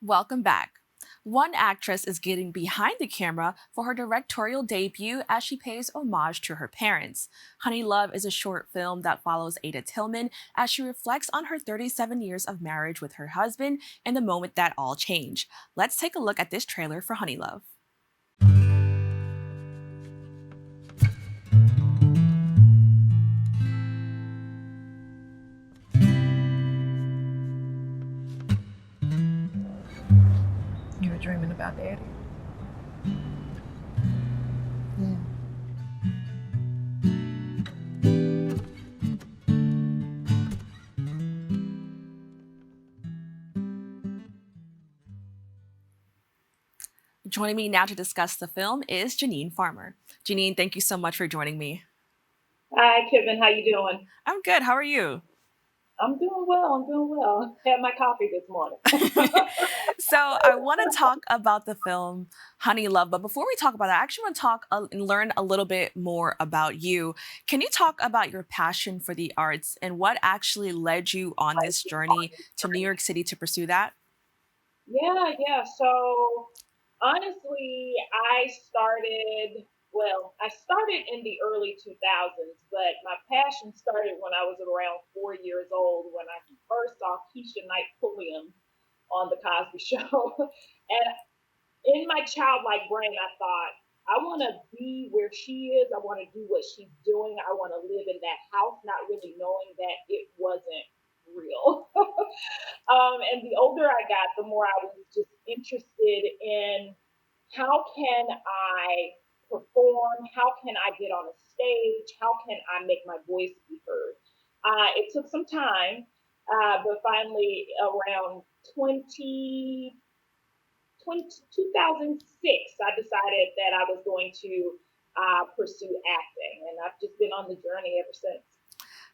Welcome back. One actress is getting behind the camera for her directorial debut as she pays homage to her parents. Honey Love is a short film that follows Ada Tillman as she reflects on her 37 years of marriage with her husband and the moment that all changed. Let's take a look at this trailer for Honey Love. You were dreaming about Daddy? Yeah. Joining me now to discuss the film is Jennean Farmer. Jennean, thank you so much for joining me. Hi, Kibin. How you doing? I'm good. How are you? I'm doing well. I'm doing well. Had my coffee this morning. So I want to talk about the film Honey Love, but before we talk about that, I actually want to talk and learn a little bit more about you. Can you talk about your passion for the arts and what actually led you on this journey to New York City to pursue that? Yeah. So honestly, I started in the early 2000s, but my passion started when I was around 4 years old when I first saw Keisha Knight Pulliam on The Cosby Show. And in my childlike brain, I thought, I want to be where she is. I want to do what she's doing. I want to live in that house, not really knowing that it wasn't real. And the older I got, the more I was just interested in how can I perform? How can I get on a stage? How can I make my voice be heard? It took some time, but finally, around 2006, I decided that I was going to pursue acting, and I've just been on the journey ever since.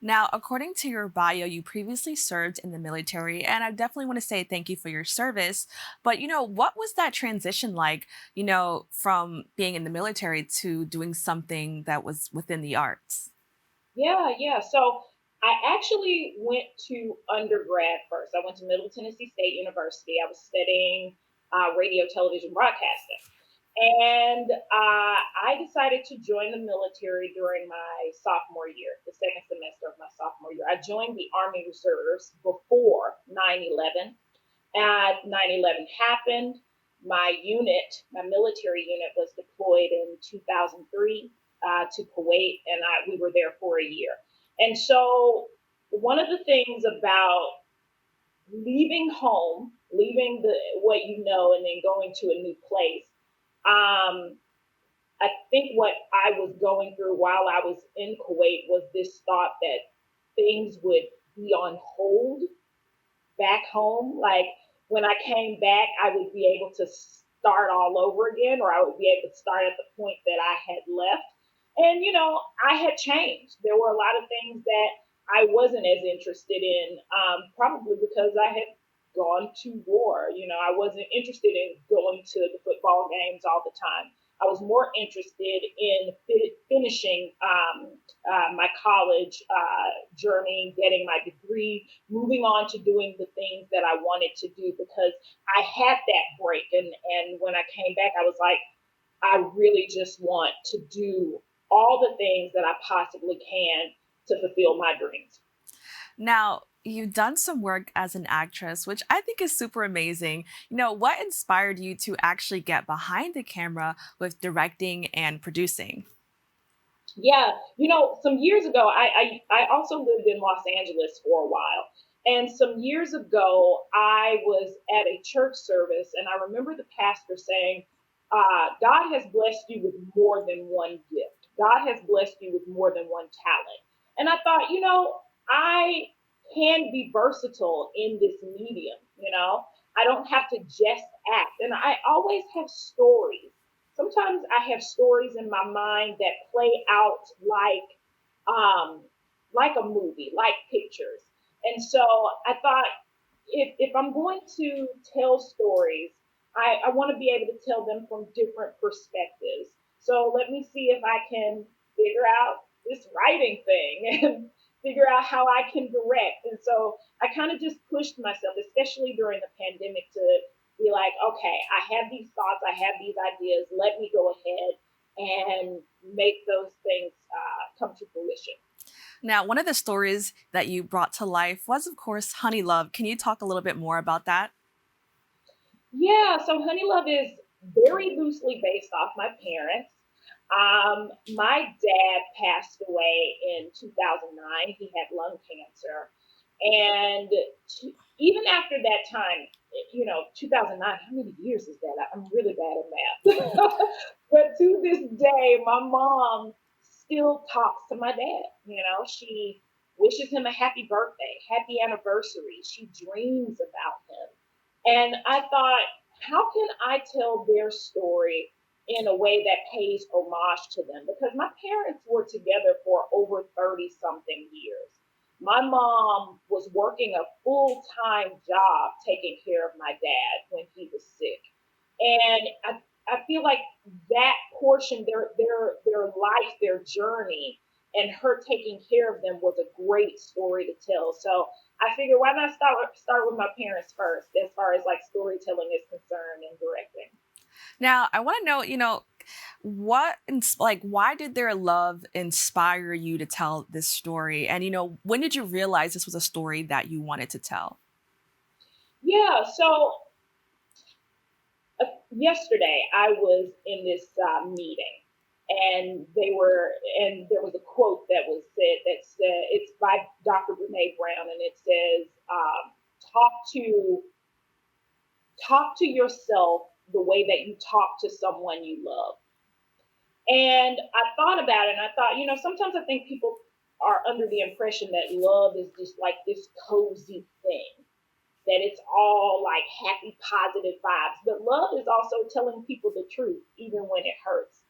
Now, according to your bio, you previously served in the military, and I definitely want to say thank you for your service. But, what was that transition like, from being in the military to doing something that was within the arts? Yeah. So I actually went to undergrad first. I went to Middle Tennessee State University. I was studying radio, television, broadcasting. And I decided to join the military during my sophomore year, the second semester of my sophomore year. I joined the Army Reserves before 9/11. 9/11 happened. My military unit was deployed in 2003 to Kuwait, and we were there for a year. And so, one of the things about leaving home, leaving what you know, and then going to a new place, um, I think what I was going through while I was in Kuwait was this thought that things would be on hold back home. Like when I came back, I would be able to start all over again, or I would be able to start at the point that I had left. And, I had changed. There were a lot of things that I wasn't as interested in, probably because I had gone to war. I wasn't interested in going to the football games all the time. I was more interested in finishing my college journey, getting my degree, moving on to doing the things that I wanted to do because I had that break. And when I came back, I was like, I really just want to do all the things that I possibly can to fulfill my dreams. Now, you've done some work as an actress, which I think is super amazing. What inspired you to actually get behind the camera with directing and producing? Yeah, some years ago, I also lived in Los Angeles for a while. And some years ago, I was at a church service, and I remember the pastor saying, God has blessed you with more than one gift. God has blessed you with more than one talent. And I thought, I can be versatile in this medium. I don't have to just act. And I always have stories. Sometimes I have stories in my mind that play out um, like a movie, like pictures. And so I thought, if I'm going to tell stories, I want to be able to tell them from different perspectives. So let me see if I can figure out this writing thing and figure out how I can direct. And so I kind of just pushed myself, especially during the pandemic, to be like, okay, I have these thoughts, I have these ideas. Let me go ahead and make those things come to fruition. Now, one of the stories that you brought to life was, of course, Honey Love. Can you talk a little bit more about that? Yeah, so HoneyLove is very loosely based off my parents. My dad passed away in 2009. He had lung cancer. And even after that time, 2009, how many years is that? I'm really bad at math. But to this day, my mom still talks to my dad. She wishes him a happy birthday, happy anniversary. She dreams about him. And I thought, how can I tell their story in a way that pays homage to them? Because my parents were together for over 30 something years. My mom was working a full time job taking care of my dad when he was sick. And I feel like that portion, their life, their journey, and her taking care of them was a great story to tell. So I figured, why not start with my parents first, as far as like storytelling is concerned and directing. Now, I want to know, why did their love inspire you to tell this story? And, when did you realize this was a story that you wanted to tell? Yeah. So yesterday I was in this meeting, and there was a quote that was said that said, it's by Dr. Brene Brown, and it says, "Talk to talk to yourself the way that you talk to someone you love." And I thought about it, and I thought, sometimes I think people are under the impression that love is just like this cozy thing, that it's all like happy, positive vibes. But love is also telling people the truth, even when it hurts.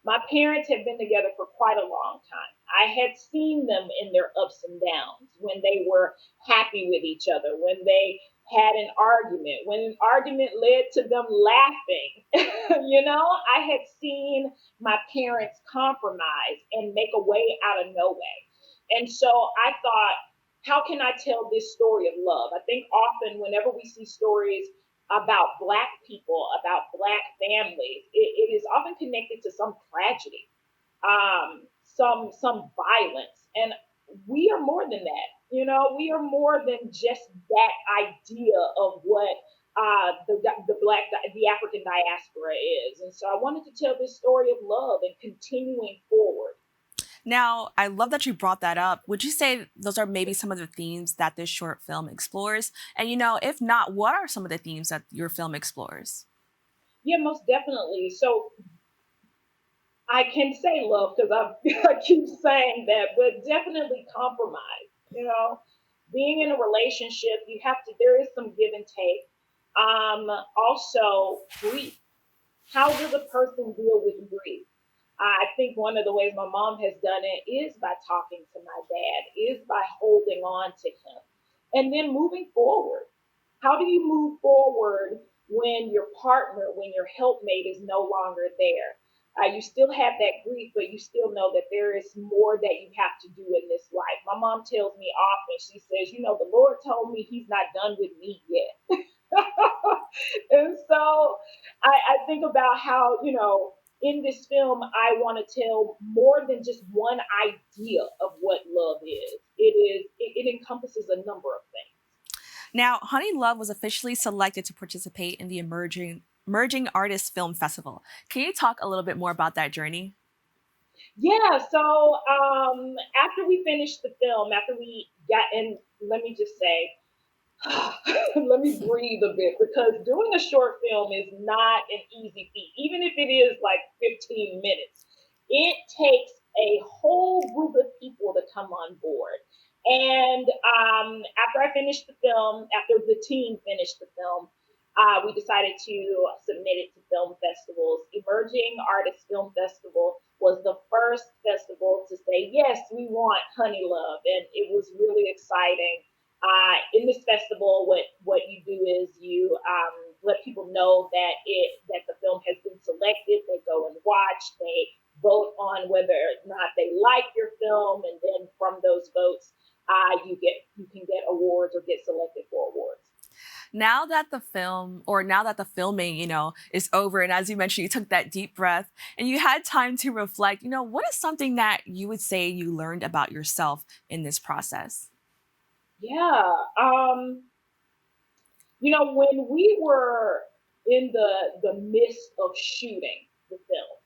My parents had been together for quite a long time. I had seen them in their ups and downs, when they were happy with each other, when they had an argument, when an argument led to them laughing. I had seen my parents compromise and make a way out of no way. And so I thought, how can I tell this story of love? I think often whenever we see stories about Black people, about Black families, it is often connected to some tragedy, some violence, and we are more than that. We are more than just that idea of what the African diaspora is. And so I wanted to tell this story of love and continuing forward. Now, I love that you brought that up. Would you say those are maybe some of the themes that this short film explores? And, if not, what are some of the themes that your film explores? Yeah, most definitely. So I can say love because I keep saying that, but definitely compromise. Being in a relationship, there is some give and take. Also, grief. How does a person deal with grief? I think one of the ways my mom has done it is by talking to my dad, is by holding on to him, and then moving forward. How do you move forward when your partner, when your helpmate is no longer there? You still have that grief, but you still know that there is more that you have to do in this life. My mom tells me often, she says, the Lord told me he's not done with me yet. And so I think about how, in this film, I want to tell more than just one idea of what love is. It encompasses a number of things. Now, Honey Love was officially selected to participate in the Emerging Artists Film Festival. Can you talk a little bit more about that journey? Yeah, so after we finished the film, after we got in, let me just say, let me breathe a bit, because doing a short film is not an easy feat, even if it is like 15 minutes. It takes a whole group of people to come on board. And after I finished the film, after the team finished the film, we decided to submit it to film festivals. Emerging Artists Film Festival was the first festival to say, yes, we want Honey Love. And it was really exciting. In this festival, what you do is you let people know that the film has been selected. They go and watch. They vote on whether or not they like your film, and then from those votes, you can get awards or get selected for awards. now that the filming, is over, and as you mentioned, you took that deep breath and you had time to reflect, what is something that you would say you learned about yourself in this process? Yeah. When we were in the midst of shooting the film,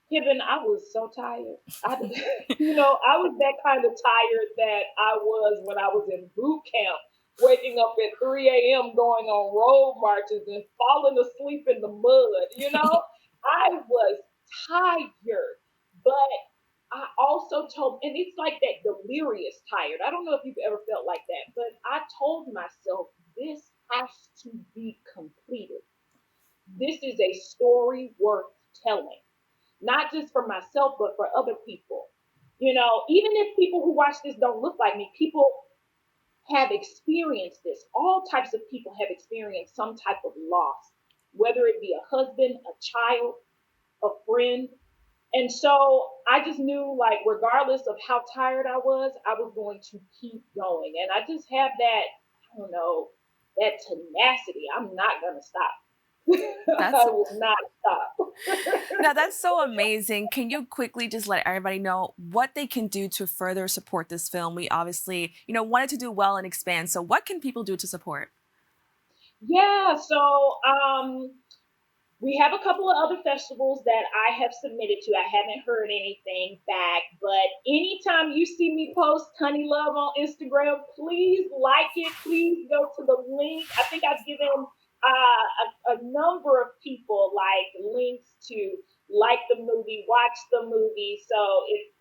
Kevin, I was so tired. I was that kind of tired that I was when I was in boot camp, waking up at 3 a.m., going on road marches and falling asleep in the mud. I was tired, but I also told, and it's like that delirious tired. I don't know if you've ever felt like that, but I told myself, this has to be completed. This is a story worth telling, not just for myself, but for other people. Even if people who watch this don't look like me, people have experienced this. All types of people have experienced some type of loss, whether it be a husband, a child, a friend. And so I just knew, like, regardless of how tired I was going to keep going. And I just have that, I don't know, that tenacity. I'm not going to stop. That's I will not stop. Now that's so amazing. Can you quickly just let everybody know what they can do to further support this film? We obviously, wanted to do well and expand. So what can people do to support? Yeah, so we have a couple of other festivals that I have submitted to. I haven't heard anything back, but anytime you see me post HoneyLove on Instagram, please like it. Please go to the link. I think I've given a number of people like links to like the movie, watch the movie. So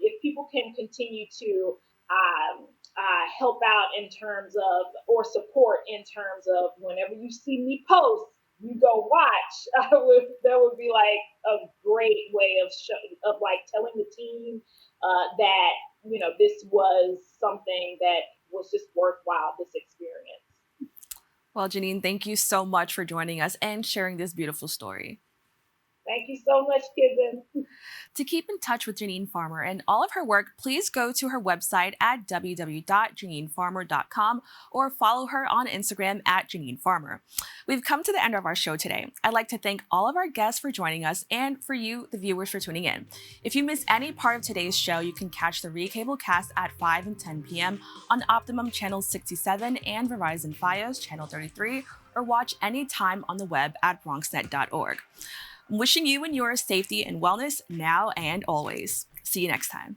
if people can continue to help out in terms of, or support in terms of, whenever you see me post, you go watch. That would be like a great way of like telling the team that this was something that was just worthwhile, this experience. Well, Jennean, thank you so much for joining us and sharing this beautiful story. Thank you so much, Kibin. To keep in touch with Jennean Farmer and all of her work, please go to her website at www.jenneanfarmer.com or follow her on Instagram at Jennean Farmer. We've come to the end of our show today. I'd like to thank all of our guests for joining us and for you, the viewers, for tuning in. If you missed any part of today's show, you can catch the recable cast at 5 and 10 p.m. on Optimum Channel 67 and Verizon Fios Channel 33, or watch anytime on the web at bronxnet.org. I'm wishing you and yours safety and wellness now and always. See you next time.